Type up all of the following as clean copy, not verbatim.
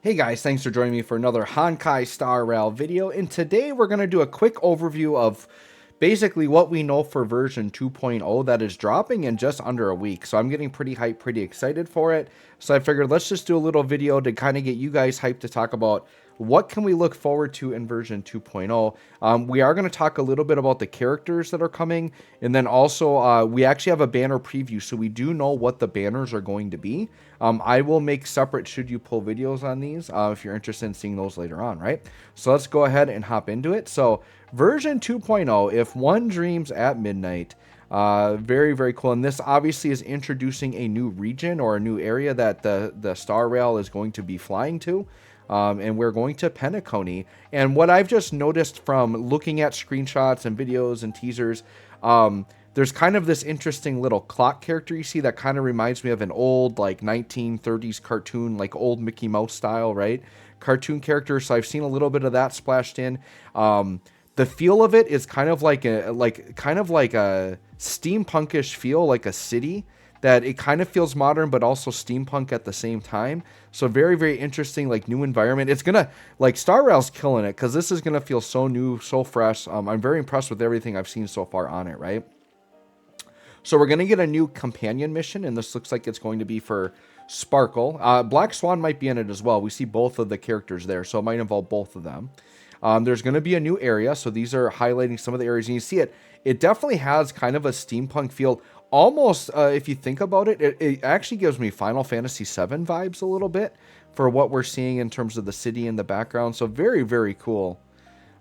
Hey guys, thanks for joining me for another Honkai Star Rail video, and today we're going to do a quick overview of basically what we know for version 2.0 that is dropping in just under a week. So I'm getting pretty hyped, pretty excited for it. So I figured let's just do a little video to kind of get you guys hyped to talk about what can we look forward to in version 2.0. We are going to talk a little bit about the characters that are coming, and then also we actually have a banner preview, so we do know what the banners are going to be. I will make separate should you pull videos on these if you're interested in seeing those later on, right? So let's go ahead and hop into it. So version 2.0, if one dreams at midnight, very, very cool. And this obviously is introducing a new region or a new area that the Star Rail is going to be flying to. And we're going to Penacony. And what I've just noticed from looking at screenshots and videos and teasers, there's kind of this interesting little clock character you see that kind of reminds me of an old like 1930s cartoon, like old Mickey Mouse style, right? Cartoon character. So I've seen a little bit of that splashed in. The feel of it is kind of like a steampunkish feel, like a city that it kind of feels modern but also steampunk at the same time. So very, very interesting, like new environment. It's gonna, like, Star Rail's killing it because this is gonna feel so new, so fresh. I'm very impressed with everything I've seen so far on it, right? So we're gonna get a new companion mission, and this looks like it's going to be for Sparkle. Black Swan might be in it as well. We see both of the characters there, so it might involve both of them. There's going to be a new area, so these are highlighting some of the areas, and you see it. It definitely has kind of a steampunk feel. Almost, if you think about it, it actually gives me Final Fantasy VII vibes a little bit for what we're seeing in terms of the city in the background. So very, very cool.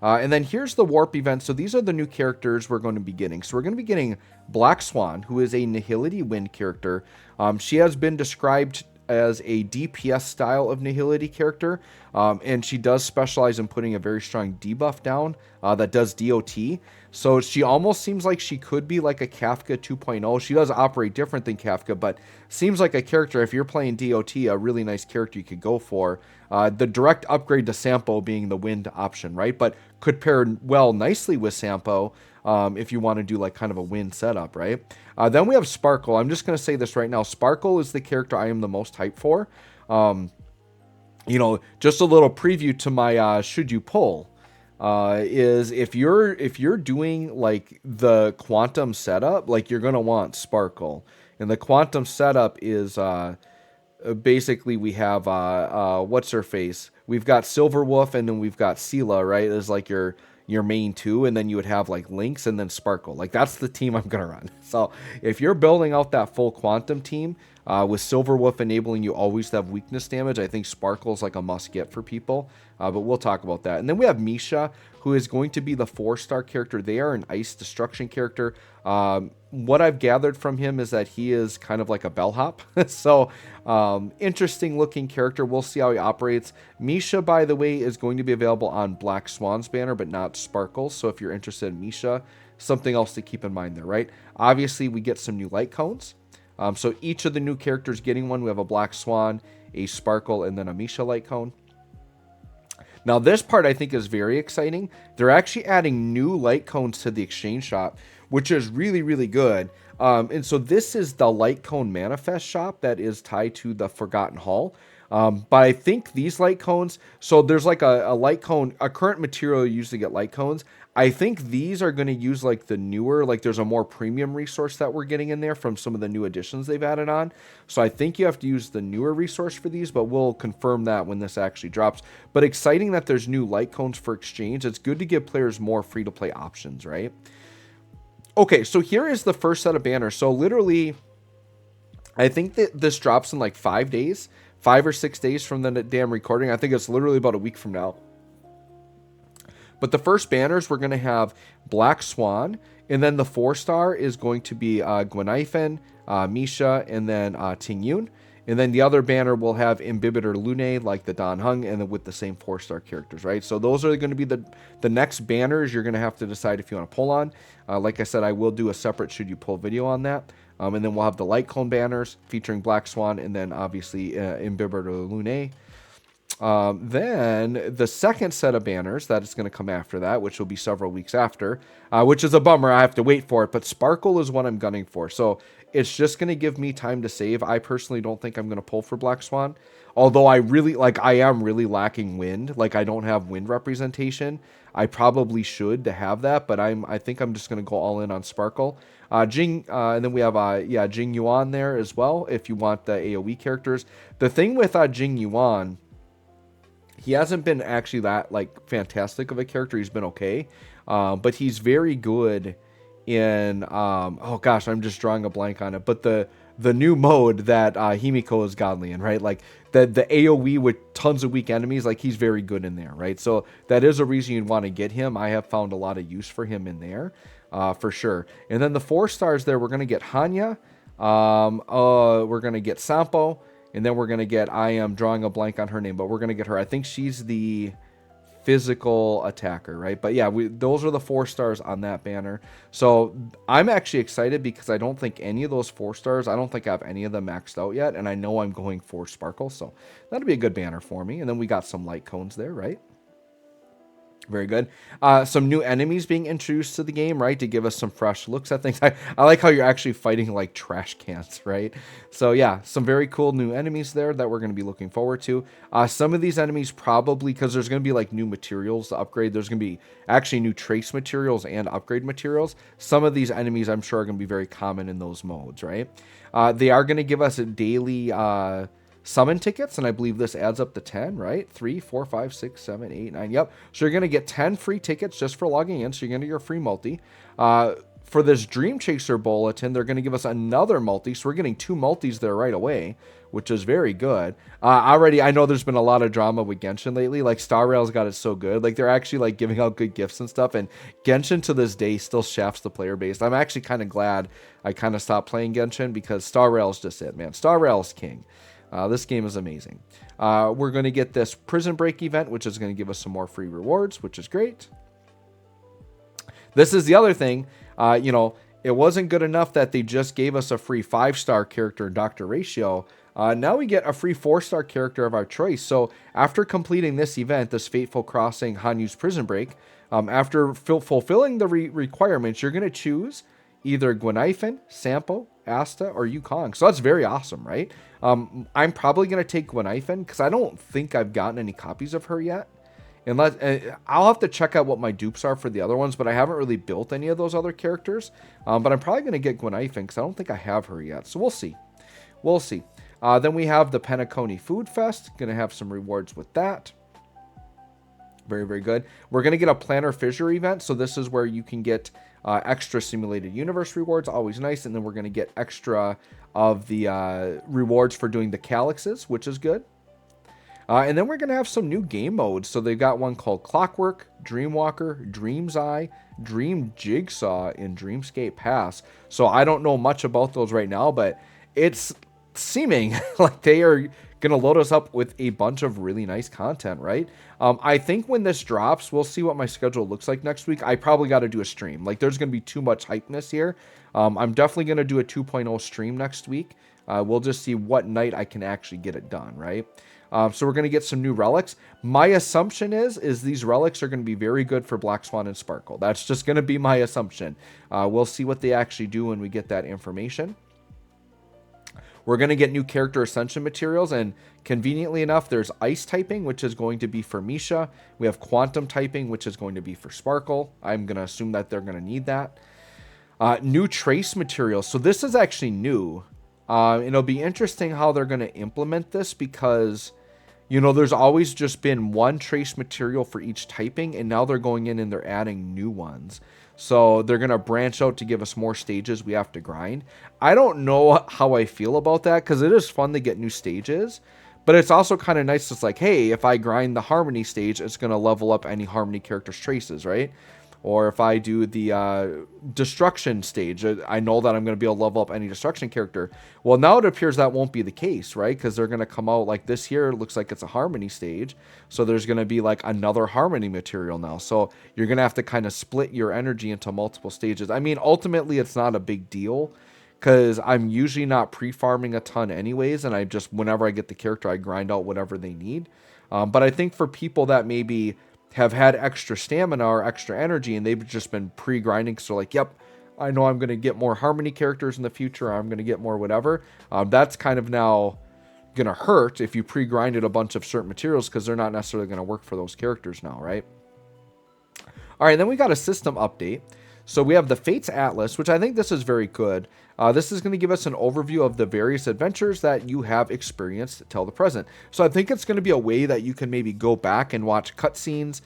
And then here's the warp event. So these are the new characters we're going to be getting. So we're going to be getting Black Swan, who is a Nihility Wind character. She has been described as a DPS style of Nihility character, and she does specialize in putting a very strong debuff down that does DOT. So she almost seems like she could be like a Kafka 2.0. She does operate different than Kafka, but seems like a character, if you're playing DOT, a really nice character you could go for. The direct upgrade to Sampo being the wind option, right? But could pair well nicely with Sampo if you want to do like kind of a wind setup, right? Then we have Sparkle. I'm just going to say this right now. Sparkle is the character I am the most hyped for. Just a little preview to my should you pull. Is if you're doing like the quantum setup, like you're gonna want Sparkle, and the quantum setup is basically we have what's her face? We've got Silverwolf, and then we've got Sela, right? As like your main two, and then you would have like Lynx and then Sparkle. Like that's the team I'm gonna run. So if you're building out that full quantum team with Silverwolf enabling you always to have weakness damage, I think Sparkle's like a must get for people. But we'll talk about that. And then we have Misha, who is going to be the 4-star character. They are an ice destruction character. What I've gathered from him is that he is kind of like a bellhop. So interesting looking character. We'll see how he operates. Misha, by the way, is going to be available on Black Swan's banner, but not Sparkle's. So if you're interested in Misha, something else to keep in mind there, right? Obviously, we get some new light cones. So each of the new characters getting one. We have a Black Swan, a Sparkle, and then a Misha light cone. Now, this part I think is very exciting. They're actually adding new light cones to the exchange shop, which is really, really good. And so this is the light cone manifest shop that is tied to the Forgotten Hall. But I think these light cones, so there's like a light cone, a current material used to get light cones. I think these are going to use like the newer, like there's a more premium resource that we're getting in there from some of the new additions they've added on. So I think you have to use the newer resource for these, but we'll confirm that when this actually drops. But exciting that there's new light cones for exchange. It's good to give players more free to play options, right? Okay, so here is the first set of banners. So literally, I think that this drops in like 5 days, 5 or 6 days from the damn recording. I think it's literally about a week from now. But the first banners, we're going to have Black Swan, and then the 4-star is going to be Gwenaifen, Misha, and then Ting Yun. And then the other banner will have Imbibitor Lune, like the Dan Heng, and then with the same 4-star characters, right? So those are going to be the next banners you're going to have to decide if you want to pull on. Like I said, I will do a separate should you pull video on that. And then we'll have the light cone banners featuring Black Swan, and then obviously Imbibitor Lune. Then the second set of banners that is going to come after that, which will be several weeks after, which is a bummer. I have to wait for it, but Sparkle is what I'm gunning for. So it's just going to give me time to save. I personally don't think I'm going to pull for Black Swan, although I am really lacking wind. Like I don't have wind representation. I probably should to have that, but I think I'm just going to go all in on Sparkle. And then we have Jing Yuan there as well. If you want the AOE characters, the thing with Jing Yuan, he hasn't been actually that like fantastic of a character. He's been okay, but he's very good in oh gosh, I'm just drawing a blank on it. But the new mode that Himiko is godly in, right? Like the AOE with tons of weak enemies, like he's very good in there, right? So that is a reason you'd want to get him. I have found a lot of use for him in there, for sure. And then the 4 stars there, we're gonna get Hanya, we're gonna get Sampo. And then we're going to get, I am drawing a blank on her name, but we're going to get her. I think she's the physical attacker, right? But yeah, those are the 4 stars on that banner. So I'm actually excited because I don't think any of those 4 stars, I don't think I have any of them maxed out yet. And I know I'm going for Sparkle. So that'll be a good banner for me. And then we got some light cones there, right? Very good. Some new enemies being introduced to the game, right, to give us some fresh looks at things. I like how you're actually fighting like trash cans, right? So yeah, some very cool new enemies there that we're going to be looking forward to. Some of these enemies probably, because there's going to be like new materials to upgrade. There's going to be actually new trace materials and upgrade materials. Some of these enemies I'm sure are going to be very common in those modes, right? They are going to give us a daily summon tickets, and I believe this adds up to 10, right? 3, 4, 5, 6, 7, 8, 9. Yep. So you're going to get 10 free tickets just for logging in. So you're going to get your free multi. For this Dream Chaser Bulletin, they're going to give us another multi. So we're getting 2 multis there right away, which is very good. Already, I know there's been a lot of drama with Genshin lately. Like, Star Rail's got it so good. Like, they're actually, like, giving out good gifts and stuff. And Genshin, to this day, still shafts the player base. I'm actually kind of glad I kind of stopped playing Genshin because Star Rail's just it, man. Star Rail's king. This game is amazing. We're going to get this Prison Break event, which is going to give us some more free rewards, which is great. This is the other thing. It wasn't good enough that they just gave us a free 5-star character in Dr. Ratio. Now we get a free 4-star character of our choice. So after completing this event, this Fateful Crossing Hanyu's Prison Break, after fulfilling the requirements, you're going to choose either Gwenaifen, Sampo, Asta, or Yukong. So that's very awesome, right? I'm probably going to take Gwenaifen because I don't think I've gotten any copies of her yet. I'll have to check out what my dupes are for the other ones, but I haven't really built any of those other characters. But I'm probably going to get Gwenaifen because I don't think I have her yet. So we'll see. We'll see. Then we have the Penacony Food Fest. Going to have some rewards with that. Very, very good. We're going to get a Planner Fissure event. So this is where you can get extra Simulated Universe rewards. Always nice. And then we're going to get extra of the rewards for doing the Calyxes, which is good. And then we're going to have some new game modes. So they've got one called Clockwork, Dreamwalker, Dream's Eye, Dream Jigsaw, and Dreamscape Pass. So I don't know much about those right now, but it's seeming like they are going to load us up with a bunch of really nice content, right? I think when this drops, we'll see what my schedule looks like next week. I probably got to do a stream. Like, there's going to be too much hypeness here. I'm definitely going to do a 2.0 stream next week. We'll just see what night I can actually get it done, right? So we're going to get some new relics. My assumption is these relics are going to be very good for Black Swan and Sparkle. That's just going to be my assumption. We'll see what they actually do when we get that information. We're going to get new character ascension materials, and conveniently enough, there's ice typing, which is going to be for Misha. We have quantum typing, which is going to be for Sparkle. I'm going to assume that they're going to need that. New trace materials. So this is actually new. It'll be interesting how they're going to implement this because, there's always just been one trace material for each typing, and now they're going in and they're adding new ones. So they're going to branch out to give us more stages we have to grind. I don't know how I feel about that because it is fun to get new stages, but it's also kind of nice. It's like, hey, if I grind the Harmony stage, it's going to level up any Harmony character's traces, right? Or if I do the Destruction stage, I know that I'm going to be able to level up any Destruction character. Well, now it appears that won't be the case, right? Because they're going to come out like this here. It looks like it's a Harmony stage. So there's going to be like another Harmony material now. So you're going to have to kind of split your energy into multiple stages. I mean, ultimately, it's not a big deal because I'm usually not pre-farming a ton anyways. And I just, whenever I get the character, I grind out whatever they need. But I think for people that maybe have had extra stamina or extra energy and they've just been pre-grinding, so like, yep, I know I'm going to get more Harmony characters in the future, or I'm going to get more whatever. That's kind of now going to hurt if you pre-grinded a bunch of certain materials, because they're not necessarily going to work for those characters now, right? All right, then we got a system update. So we have the Fates Atlas, which I think this is very good. This is going to give us an overview of the various adventures that you have experienced till the present. So I think it's going to be a way that you can maybe go back and watch cutscenes,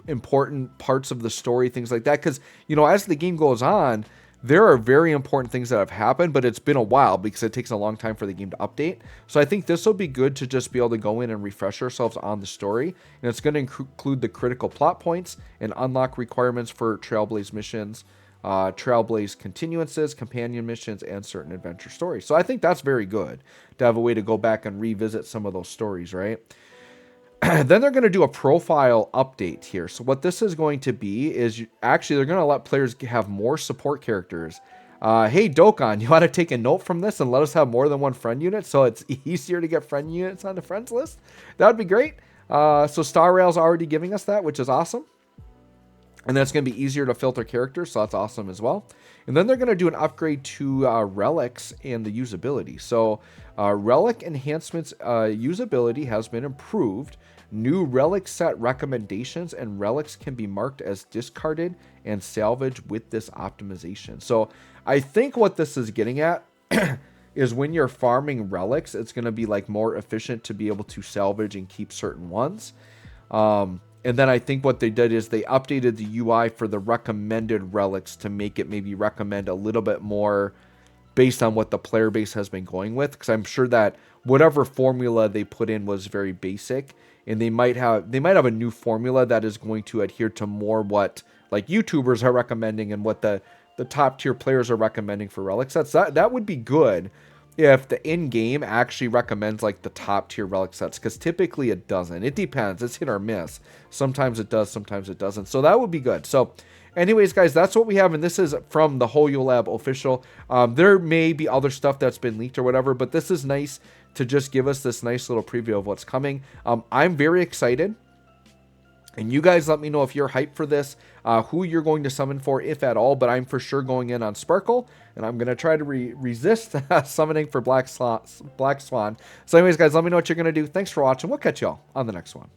important parts of the story, things like that. Because, you know, as the game goes on, there are very important things that have happened, but it's been a while because it takes a long time for the game to update. So I think this will be good to just be able to go in and refresh ourselves on the story. And it's going to include the critical plot points and unlock requirements for Trailblaze missions, Trailblaze continuances, companion missions, and certain adventure stories. So I think that's very good to have a way to go back and revisit some of those stories, right? Then they're going to do a profile update here. So what this is going to be is actually they're going to let players have more support characters. Hey, Dokkan, you want to take a note from this and let us have more than one friend unit so it's easier to get friend units on the friends list? That would be great. So Star Rail's already giving us that, which is awesome. And that's going to be easier to filter characters, so that's awesome as well. And then they're going to do an upgrade to relics and the usability. So relic enhancements usability has been improved. New relic set recommendations and relics can be marked as discarded and salvaged with this optimization. So I think what this is getting at is when you're farming relics, it's going to be like more efficient to be able to salvage and keep certain ones. And then I think what they did is they updated the UI for the recommended relics to make it maybe recommend a little bit more based on what the player base has been going with. Because I'm sure that whatever formula they put in was very basic, and they might have a new formula that is going to adhere to more what like YouTubers are recommending and what the top tier players are recommending for relics. That would be good if the in-game actually recommends like the top tier relic sets, because typically it doesn't. It depends. It's hit or miss. Sometimes it does, sometimes it doesn't. So that would be good. So anyways, guys, that's what we have, and this is from the HoYoLab official. There may be other stuff that's been leaked or whatever, but this is nice to just give us this nice little preview of what's coming. I'm very excited. And you guys let me know if you're hyped for this, who you're going to summon for, if at all. But I'm for sure going in on Sparkle, and I'm going to try to resist summoning for Black Swan. So anyways, guys, let me know what you're going to do. Thanks for watching. We'll catch y'all on the next one.